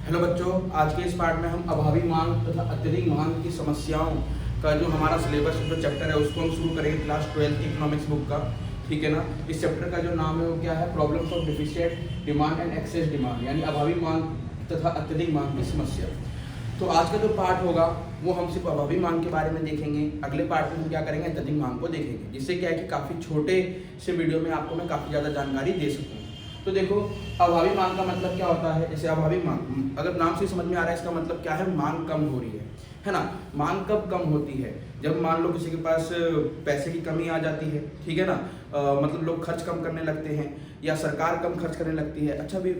Hello बच्चों, आज के इस पार्ट में हम अभावी मांग तथा अत्यधिक मांग की समस्याओं का जो हमारा सिलेबस जो चैप्टर है उसको हम शुरू करेंगे क्लास 12 की इकोनॉमिक्स बुक का। ठीक है ना। इस चैप्टर का जो नाम है वो क्या है, problems of deficient demand and excess demand, यानी अभावी मांग तथा अत्यधिक मांग की समस्या। तो आज का जो पार्ट होगा वो हम सिर्फ अभावी मांग के बारे में देखेंगे। अगले पार्ट में हम क्या करेंगे, अत्यधिक मांग को देखेंगे, जिससे क्या है कि काफ़ी छोटे से वीडियो में आपको मैं काफ़ी ज़्यादा जानकारी दे सकूँ। तो देखो, अभावी मांग का मतलब क्या होता है। जैसे अभावी मांग अगर नाम से समझ में आ रहा है, इसका मतलब क्या है, मांग कम हो रही है ना। मांग कब कम होती है, जब मान लो किसी के पास पैसे की कमी आ जाती है, ठीक है ना। मतलब लोग खर्च कम करने लगते हैं या सरकार कम खर्च करने लगती है। अच्छा, भी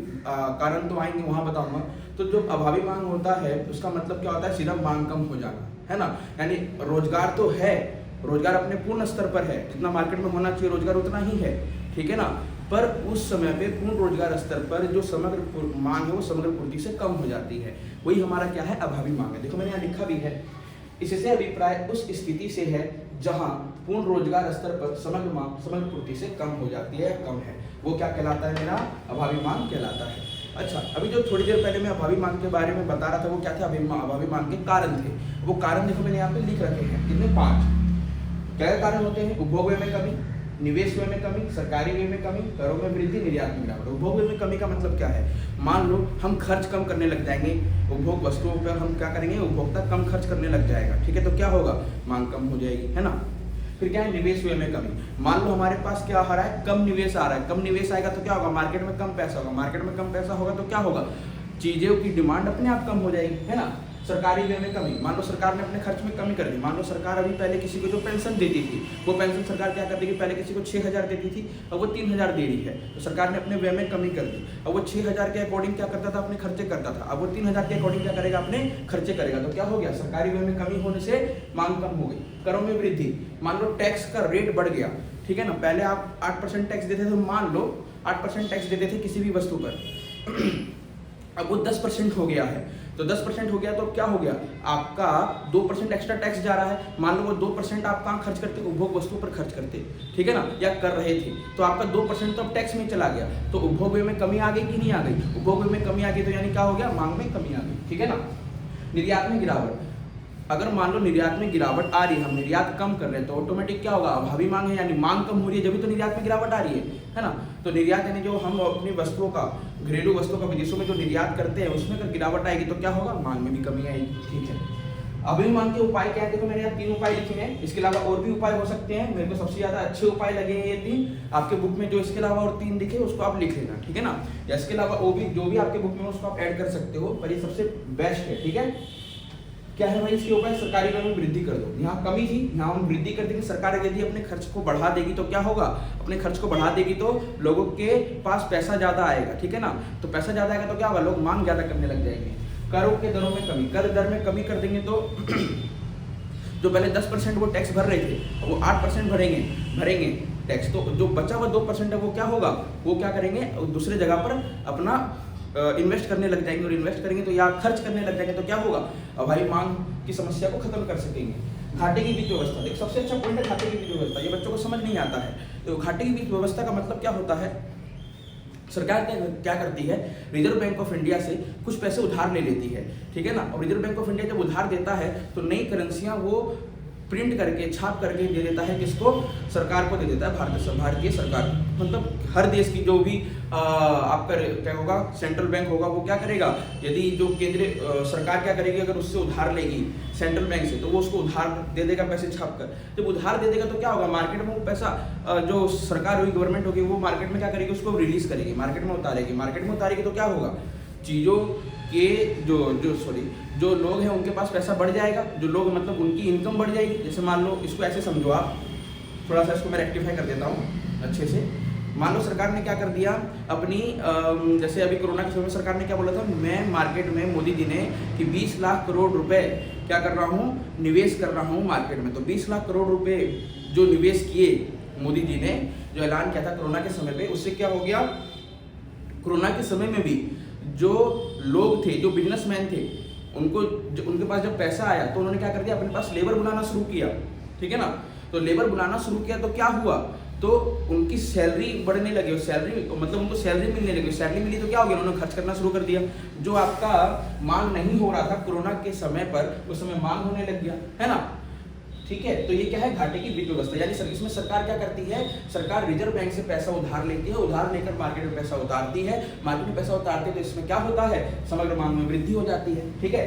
कारण तो आएंगे, वहाँ बताऊंगा। तो जो अभावी मांग होता है उसका मतलब क्या होता है, सिर्फ मांग कम हो जाना, है ना। यानी रोजगार तो है, रोजगार अपने पूर्ण स्तर पर है, जितना मार्केट में होना चाहिए रोजगार उतना ही है, ठीक है ना। पर उस समय पे पूर्ण रोजगार स्तर पर जो समग्र मांग है वो समग्र पूर्ति से कम हो जाती है, वही हमारा क्या है, अभावी मांग है। देखो मैंने यहाँ लिखा भी है, इससे अभिप्राय उस स्थिति से है जहां पूर्ण रोजगार स्तर पर समग्र मांग समग्र पूर्ति से कम हो जाती है, कम है, वो क्या कहलाता है, मेरा अभावी मांग कहलाता है। अच्छा, अभी जो थोड़ी देर पहले मैं अभावी मांग के बारे में बता रहा था वो क्या था, अभावी मांग के कारण थे। वो कारण देखो मैंने यहाँ पे लिख रखे हैं, कितने, 5। क्या कारण होते हैं, उपभोग व्यय में कमी, निवेश व्यय में कमी, सरकारी व्यय में कमी, करों में वृद्धि, निर्यात में गिरावट। उपभोग व्यय में कमी का मतलब क्या है, मान लो हम खर्च कम करने लग जाएंगे, उपभोग वस्तुओं पर हम क्या करेंगे, उपभोक्ता कम खर्च करने लग जाएगा, ठीक है। तो क्या होगा, मांग कम हो जाएगी, है ना। फिर क्या है, निवेश व्यय में कमी। मान लो हमारे पास क्या आ रहा है, कम निवेश आ रहा है, कम निवेश आएगा तो क्या होगा, मार्केट में कम पैसा होगा, मार्केट में कम पैसा होगा तो क्या होगा, चीजों की डिमांड अपने आप कम हो जाएगी, है ना। सरकारी व्यय में कमी, मान लो सरकार ने अपने खर्च में कमी कर दी। मान लो सरकार अभी पहले किसी को जो पेंशन देती थी, वो पेंशन सरकार क्या कर देगी, पहले किसी को 6,000 देती थी, अब वो 3,000 दे रही है। तो सरकार ने अपने व्यय में कमी कर दी। अब वो 6,000 के अकॉर्डिंग क्या करता था, अपने खर्चे करता था, अब वो 3,000 के अकॉर्डिंग क्या करेगा, अपने खर्चे करेगा। तो क्या हो गया, सरकारी व्यय में कमी होने से मांग कम हो गई। करों में वृद्धि, मान लो टैक्स का रेट बढ़ गया, ठीक है ना। पहले आप 8% टैक्स देते थे, तो मान लो 8% टैक्स देते थे किसी भी वस्तु पर, अब वो 10% हो गया है। तो 10% हो गया तो क्या हो गया, आपका 2% एक्स्ट्रा टैक्स जा रहा है। मान लो वो 2% आप कहाँ खर्च करते, उपभोग वस्तु पर खर्च करते, ठीक है ना, या कर रहे थे, तो आपका 2% तो अब टैक्स में चला गया। तो उपभोग व्यय में कमी आ गई कि नहीं आ गई, उपभोग व्यय में कमी आ गई, तो यानी क्या हो गया, मांग में कमी आ गई, ठीक है ना। निर्यात में गिरावट, अगर मान लो निर्यात में गिरावट आ रही है, हम निर्यात कम कर रहे हैं, तो ऑटोमेटिक क्या होगा, अभावी मांग है, यानी मांग कम हो रही है, जब भी तो निर्यात में गिरावट आ रही है ना। तो निर्यात यानी जो हम अपनी वस्तुओं का, घरेलू वस्तुओं का विदेशों में जो निर्यात करते हैं उसमें अगर गिरावट आएगी तो क्या होगा, मांग में भी कमी आएगी, ठीक है। अभी मांग के उपाय क्या है, देखो मैंने यहाँ 3 उपाय लिखे हैं, इसके अलावा और भी उपाय हो सकते हैं। मेरे को सबसे ज्यादा अच्छे उपाय लगे हैं ये 3। आपके बुक में जो इसके अलावा और 3 दिखे उसको आप लिख लेना, ठीक है ना। या इसके अलावा वो भी जो भी आपके बुक में उसको आप ऐड कर सकते हो, पर ये सबसे बेस्ट है, ठीक है। क्या है भाई इसके उपाय, सरकारी व्यय में वृद्धि कर दो। यहाँ कमी थी, यहाँ हम वृद्धि कर देंगे। सरकार यदि अपने खर्च को बढ़ा देगी तो क्या होगा, अपने खर्च को बढ़ा देगी तो लोगों के पास पैसा ज्यादा आएगा, ठीक है ना। तो पैसा ज्यादा आएगा तो क्या होगा, लोग मांग ज्यादा करने लग जाएंगे। करों के दरों में कमी, कर दर में कमी कर देंगे तो जो पहले 10% वो टैक्स भर रहे थे वो 8% भरेंगे टैक्स। तो जो बचा हुआ 2% है वो क्या होगा, वो क्या करेंगे, दूसरे जगह पर अपना इन्वेस्ट करने लग जाएंगे, और इन्वेस्ट करेंगे तो या खर्च करने लग जाएंगे, तो क्या होगा, अभावी मांग की समस्या को खत्म कर सकेंगे। घाटे की वित्त व्यवस्था, देखो सबसे अच्छा पॉइंट है घाटे की वित्त व्यवस्था, ये बच्चों को समझ नहीं आता है। तो घाटे की वित्त व्यवस्था का मतलब क्या होता है, सरकार क्या करती है, रिजर्व बैंक ऑफ इंडिया से कुछ पैसे उधार ले लेती है, ठीक है ना। और रिजर्व बैंक ऑफ इंडिया जब उधार देता है तो नई करेंसियां वो प्रिंट करके, छाप करके दे देता है, किसको, सरकार को दे देता है, भारतीय सरकार। मतलब हर देश की जो भी आपका क्या होगा, सेंट्रल बैंक होगा, वो क्या करेगा, यदि जो केंद्रीय सरकार क्या करेगी, अगर उससे उधार लेगी सेंट्रल बैंक से, तो वो उसको उधार दे देगा पैसे छाप कर। जब उधार दे देगा तो क्या होगा, मार्केट में वो पैसा जो सरकार होगी, गवर्नमेंट होगी, वो मार्केट में क्या करेगी, उसको रिलीज करेगी, मार्केट में उतारेगी। मार्केट में उतारेगी तो क्या होगा, चीज़ों के जो लोग हैं उनके पास पैसा बढ़ जाएगा, जो लोग मतलब उनकी इनकम बढ़ जाएगी। जैसे मान लो, इसको ऐसे समझो आप, थोड़ा सा इसको मैं रेक्टिफाई कर देता हूँ अच्छे से। मान लो सरकार ने क्या कर दिया अपनी, जैसे अभी कोरोना के समय में सरकार ने क्या बोला था, मैं मार्केट में, मोदी जी ने, कि 20 लाख करोड़ रुपए क्या कर रहा हूँ, निवेश कर रहा हूँ मार्केट में। तो 20 लाख करोड़ रुपए जो निवेश किए मोदी जी ने, जो ऐलान किया था कोरोना के समय पे, उससे क्या हो गया, कोरोना के समय में भी जो लोग थे, जो बिजनेसमैन थे, उनके पास जब पैसा आया तो उन्होंने क्या कर दिया, अपने पास लेबर बुलाना शुरू किया, ठीक है ना। तो लेबर बुलाना शुरू किया तो क्या हुआ, तो उनकी सैलरी बढ़ने लगी, और सैलरी मतलब उनको सैलरी मिलने लगी। सैलरी मिली तो क्या हो गया, उन्होंने खर्च करना शुरू कर दिया। जो आपका मांग नहीं हो रहा था कोरोना के समय पर, उस समय मांग होने लग गया, है ना। ठीक है, तो ये क्या है, घाटे की वित्त व्यवस्था। यानी इसमें सरकार क्या करती है, सरकार रिजर्व बैंक से पैसा उधार लेती है, उधार लेकर मार्केट में पैसा उतारती है, मार्केट में पैसा उतारती है तो इसमें क्या होता है, समग्र मांग में वृद्धि हो जाती है। ठीक है,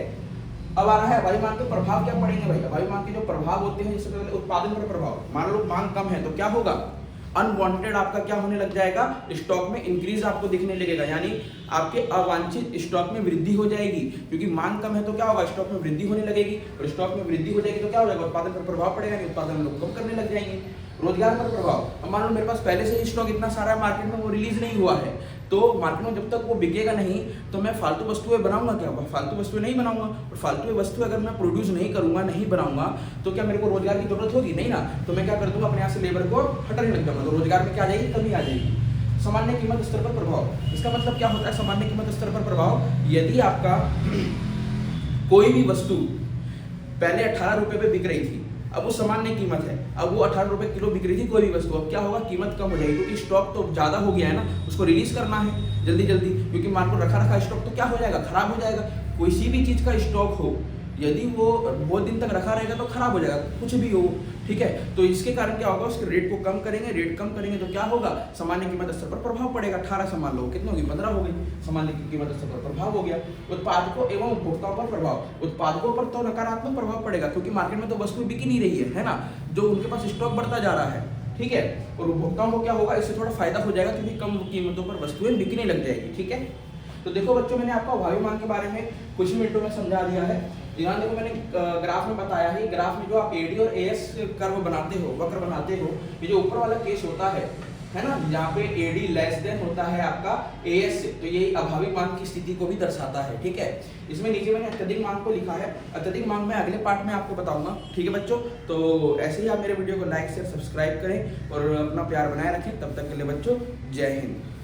अब आ रहा है अभावी मांग के प्रभाव क्या पड़ेंगे भाई। अभावी मांग के जो प्रभाव होते हैं, जैसे पहले उत्पादन पर प्रभाव, मान लो मांग कम है तो क्या होगा, अनवांटेड आपका क्या होने लग जाएगा, स्टॉक में इंक्रीज आपको दिखने लगेगा, यानी आपके अवांछित स्टॉक में वृद्धि हो जाएगी। क्योंकि मांग कम है तो क्या होगा, स्टॉक में वृद्धि होने लगेगी, और स्टॉक में वृद्धि हो जाएगी तो क्या हो जाएगा, उत्पादन पर प्रभाव पड़ेगा, नहीं उत्पादन लोग कम करने लग जाएंगे। रोजगार पर प्रभाव, अब मान लो मेरे पास पहले से ही स्टॉक इतना सारा है मार्केट में, वो रिलीज नहीं हुआ है, तो मार्केट में जब तक वो बिकेगा नहीं तो मैं फालतू वस्तुएं बनाऊंगा क्या, फालतू वस्तुएं नहीं बनाऊंगा। और फालतू वस्तु अगर मैं प्रोड्यूस नहीं करूंगा, नहीं बनाऊंगा, तो क्या मेरे को रोजगार की जरूरत होगी, नहीं ना। तो मैं क्या कर दूंगा, अपने यहाँ से लेबर को हटाने लग जाऊंगा, तो रोजगार में क्या आ जाएगी, कमी आ जाएगी। सामान्य कीमत स्तर पर प्रभाव, इसका मतलब क्या होता है, सामान्य कीमत स्तर पर प्रभाव, यदि आपका कोई भी वस्तु पहले 18 रुपए पे बिक रही थी, अब वो सामान्य कीमत है, अब वो 18 रुपए किलो बिक रही थी कोई भी वस्तु, अब क्या होगा, कीमत कम हो जाएगी, क्योंकि स्टॉक तो ज्यादा हो गया है ना, उसको रिलीज करना है जल्दी जल्दी, क्योंकि मान लो रखा स्टॉक तो क्या हो जाएगा, खराब हो जाएगा। किसी भी चीज का स्टॉक हो, यदि वो बहुत दिन तक रखा रहेगा तो खराब हो जाएगा, कुछ भी हो। ठीक है, तो इसके कारण क्या होगा, उसके रेट को कम करेंगे, रेट कम करेंगे तो क्या होगा, सामान्य कीमत स्तर पर प्रभाव पड़ेगा। 18 सामान लो, कितनी होगी, 15 हो गई, सामान्य कीमत स्तर पर प्रभाव हो गया। उत्पादकों एवं उपभोक्ताओं पर प्रभाव, उत्पादकों पर तो नकारात्मक प्रभाव पड़ेगा, क्योंकि मार्केट में तो वस्तु बिक ही नहीं रही है ना, जो उनके पास स्टॉक बढ़ता जा रहा है। ठीक है, और उपभोक्ताओं को क्या होगा, इससे थोड़ा फायदा हो जाएगा, क्योंकि कम कीमतों पर वस्तुएं बिकने लग जाएगी। ठीक है, तो देखो बच्चों, मैंने आपको अभावी मांग के बारे में कुछ मिनटों में समझा दिया है। यहाँ देखो मैंने ग्राफ में बताया है, ग्राफ में जो आप एडी और एएस कर्व बनाते हो, वक्र बनाते हो, ये जो ऊपर वाला केस होता है ना, जहाँ पे एडी लेस देन होता है आपका एएस से, तो ये अभावी मांग की स्थिति को भी दर्शाता है। ठीक है, इसमें नीचे मैंने अत्यधिक मांग को लिखा है, अत्यधिक मांग में अगले पार्ट में आपको बताऊंगा। ठीक है बच्चों, तो ऐसे ही आप मेरे वीडियो को लाइक शेयर सब्सक्राइब करें और अपना प्यार बनाए रखें। तब तक के लिए बच्चों, जय हिंद।